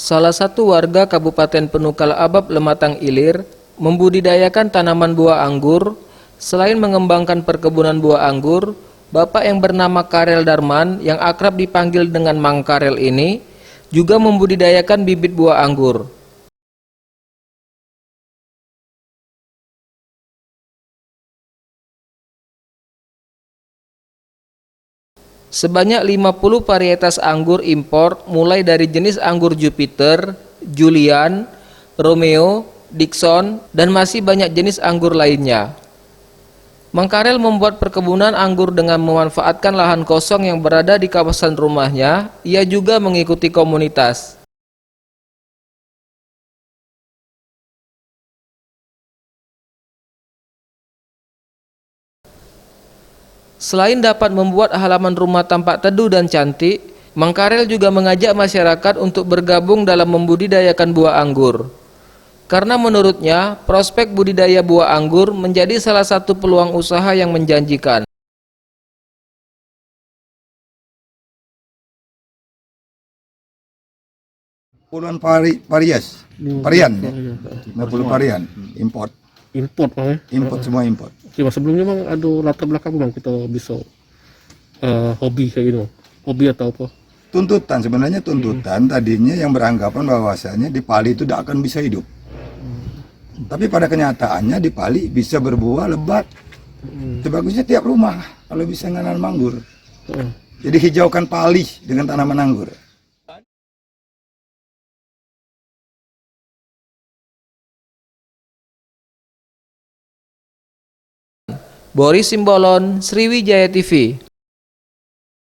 Salah satu warga Kabupaten Penukal Abab Lematang Ilir membudidayakan tanaman buah anggur. Selain mengembangkan perkebunan buah anggur, bapak yang bernama Karel Darman yang akrab dipanggil dengan Mang Karel ini juga membudidayakan bibit buah anggur. Sebanyak 50 varietas anggur impor mulai dari jenis anggur Jupiter, Julian, Romeo, Dixon, dan masih banyak jenis anggur lainnya. Mang Karel membuat perkebunan anggur dengan memanfaatkan lahan kosong yang berada di kawasan rumahnya. Ia juga mengikuti komunitas. Selain dapat membuat halaman rumah tampak teduh dan cantik, Mang Karel juga mengajak masyarakat untuk bergabung dalam membudidayakan buah anggur. Karena menurutnya, prospek budidaya buah anggur menjadi salah satu peluang usaha yang menjanjikan. Puluhan varian ya. 50 varian import. Import bang ya? Import semua import. Cuma sebelumnya bang ada latar belakang bang kita bisa hobi kayak gitu bang? Hobi atau apa? Tuntutan sebenarnya tadinya yang beranggapan bahwasanya di Pali itu tidak akan bisa hidup. Tapi pada kenyataannya di Pali bisa berbuah lebat. Sebagusnya tiap rumah kalau bisa nanam anggur. Jadi hijaukan Pali dengan tanaman anggur. Boris Simbolon, Sriwijaya TV.